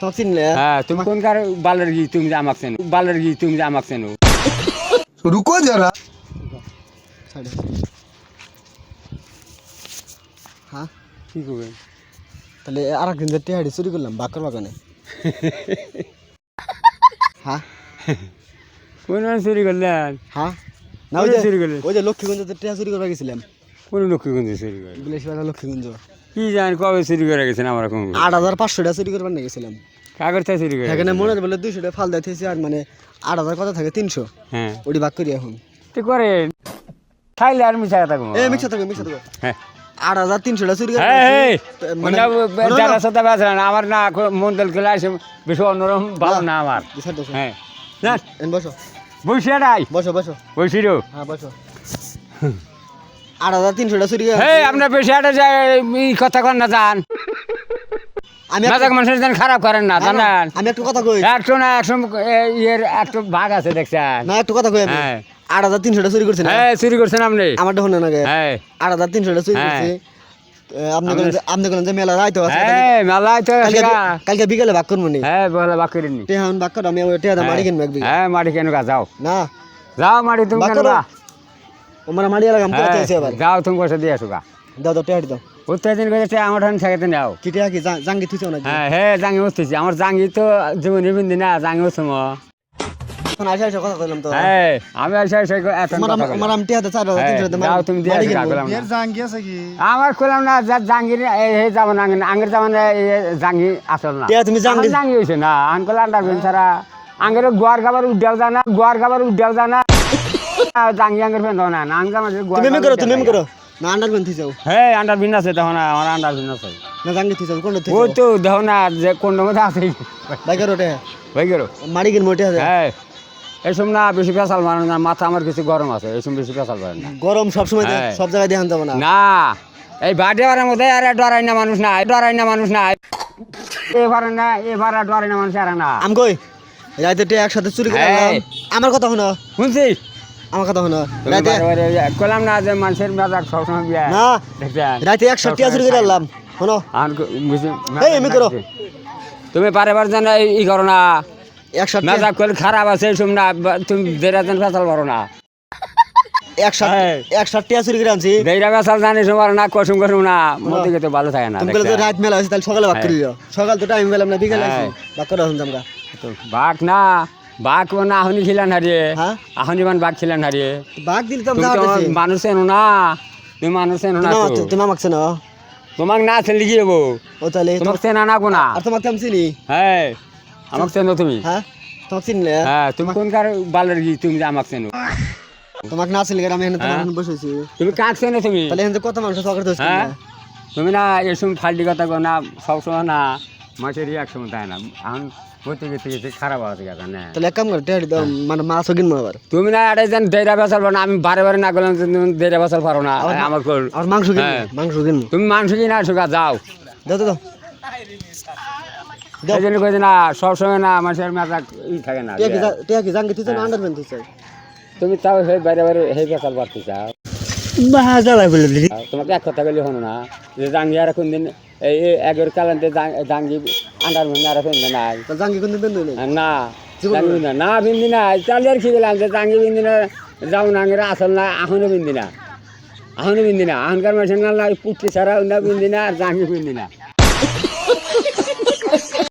তোমাকে চিনলে হ্যাঁ তুমি কোনকার বালের গি তুমি যে আমাকে চেনো বালের গি তুমি যে আমাকে চেনো रुको जरा। হ্যাঁ কি করবে তাহলে আর একদিন যে টেহাড়ি চুরি করলাম বাকর বাগানে হ্যাঁ কোন চুরি করলেন হ্যাঁ না কোন চুরি করলেন ওই যে লক্ষ্মীগঞ্জে যে টেহা চুরি করবা গেছিলাম কোন লক্ষ্মীগঞ্জ চুরি করে বিলেশবাজার লক্ষ্মীগঞ্জ কি জানি কবে চুরি করে গেছেন আমরা কোন 8,500 টাকা চুরি করবার নিয়ে গেছিলাম কাগজ থেকে চুরি করে এখানে মনে বলে 200 টাকা ফাল দিতেছি আর মানে 8,000 কত থাকে 300 হ্যাঁ ওটি বাক করি এখন তো করেন খাইলে আর মিশা কথা এ মিছা থাকো হ্যাঁ 8,300 টাকা চুরি হ্যাঁ হ্যাঁ মানে যারা সাথে বেচলেন আমার না মন্ডল খেলে আসে বেশি অন্যরকম ভালো না আমার হ্যাঁ না বসো বসে নাই বসো বসো বসি রো হ্যাঁ বসো 8,300 টাকা চুরি হে আপনার বেশি আটা যায় এই কথা কন না জান আমি মাজাক মানুষের যেন খারাপ করেন না জানেন আমি একটু কথা কই একশো না একশো ইয়ের একটু ভাগ আছে দেখছেন না একটু কথা কই আমি হ্যাঁ 8,300 টাকা চুরি করছেন হ্যাঁ চুরি করছেন আপনি আমার দেখুন না গে হ্যাঁ 8,300 টাকা চুরি করছি আপনি কোন যে মেলা রাইতো আছে হ্যাঁ মেলায় তো কালকে বিকেলে ভাগ করবো নি হ্যাঁ বলে বাক করিনি টেহান ভাগ কর আমি ওই টেহা মারি কিনবো এক বিঘা হ্যাঁ মাটি কেন যাও না যাও মাটি তুমি বাক কেন করো ওমরা মারি লাগাম করতে আছে এবার যাও তুমি পয়সা দিয়ে আসো গা দাও দাও টেহা দাও উত্তেজিত করেছে আমার ধান ঠেকাতে নাও কি টেহা কি জাঙ্গি থিছো না হ্যাঁ হ্যাঁ জাঙ্গি উঠতেছি আমার জাঙ্গি তো জীবনে বিন্দি না জাঙ্গি উঠছে এখন আইসা কথা কইলাম তো হ্যাঁ আমি আসে এত আমার আমি টেহা 4,300 টাকা যাও তুমি দিয়ে আসো গা বললাম না। यार जाएंगे ऐसा कि আমার কইলাম না জাঙ্গির এই যাবো না আঙ্গের যাবো না জাঙ্গি আসল না টেহা তুমি জাঙ্গি আমার জাঙ্গি হয়েছে না আনকল আন্ডার বেন ছাড়া আঙ্গের গোয়ার খাবার উড্ডাও জানা জাঙ্গি আঙ্গের ফেন না আঙ্গ জামা তুমি এমনি করো না আন্ডার কোন থিছো হ্যাঁ আন্ডার বিন আছে তখন আমার আন্ডার বিন আছে না জাঙ্গি থিছো কোন থিছো ও তো দেখো না যে কোন মধ্যে আছে ভাই করো টেহা হয়ে গেল মারি কিনবো টেহা হ্যাঁ এইসব না বেশি পেশাল মানে না মাথা আমার কিছু গরম আছে এইসব বেশি পেশাল করে না গরম সব সময় হ্যাঁ। সব জায়গায় দেখান যাবে না না এই বাড়িওয়ারের মধ্যে আরে ডরাই না মানুষ না এবারে ডরাই না মানুষ আর না আমি কই রাতে টেহা একসাথে চুরি করে এই। আমার কথা শোনো শুনছি আমার কথা শোনো তুমি রাতে বারে কইলাম না যে মানুষের মেজাজ সবসময় বিয়া না দেখছেন রাতে 100 টাকা চুরি করে আনলাম শোনো এই, এমনি করো। তুমি পারে যেন ই করো না 100 টাকা মেজাজ করে খারাপ আছে এইসব না তুমি দেড়া যেন ফেসাল পারো না 100 টাকা চুরি করে আনছি দেড়া ফেসাল জানিস পারো না কসম না মধ্যে তো ভালো থাকে না তুমি বলে তো রাত মেলা আছে তাহলে সকালে ভাগ করে দিও সকাল তো টাইম পেলাম না বিকেলে আইছি হ্যাঁ। ভাগ করে আসুন আমরা বাঘ না বাঘ না আহনি খিলান হারিয়ে হ্যাঁ আহনি মান বাঘ খিলান হারিয়ে ভাগ দিলে তো তুমি আমরা তো যাচ্ছি মানুষ এনো না তুমি মানুষ এনো না তো। তুমি আমাকে চেনো তোমাকে না চেনলে কি হবো ও তাহলে তোমাকে চেনা না কোনা আর তোমাকে আমি চিনি হ্যাঁ আমাকে চেনো তুমি হ্যাঁ তোমাকে চিনলে হ্যাঁ তুমি কোনকার বালের গি তুমি যে আমাকে চেনো তোমাকে না চিনলে আমি এখানে তোমার এখানে বসেছি তুমি কাক চেনো তুমি তাহলে এখানে কত মানুষ সকালে তো হ্যাঁ তুমি না এসব ফাল্টি কথা কো না সবসময় না মাছের একসময় তাই না এখন বলতে গেতে খারাপ আছে কথা না তাহলে এক কাম করো টেহাড়ি দাও মানে মাছও কিনবো আবার তুমি না এটা যেন দেড়া বেসাল না আমি বারে না করলাম যে তুমি দেড়া বেসাল পারো না আমার কর আর মাংস কিনবো হ্যাঁ। মাংস কিনবো তুমি মাংস কিনে আসো গা যাও দাও দাও দাও দাও। এই জন্য কইছে না সবসময় না মানুষের মেজাজ ই থাকে না টেহা কি জাঙ্গি থিছো না আন্ডার প্যান্ট থিছো তুমি তাও সেই বাইরে সেই বেসাল পারতে চাও বাহা জ্বালাই বলে দিলি তোমাকে এক কথা বলি হনো না যে জাঙ্গি আর কোন দিন এই এগের কালান্তে জাঙ্গি আন্ডার মধ্যে আর ফেলতে নাই তো জাঙ্গি কোন দিন নেই না জাঙ্গি না না বিন্দি না চালি আর কি গেলাম যে জাঙ্গি বিন্দি না যাও না আঙ্গের আসল না এখনো বিন্দি না এখনকার মানুষের না পুটকি ছাড়া বিন্দি না আর জাঙ্গি বিন্দি না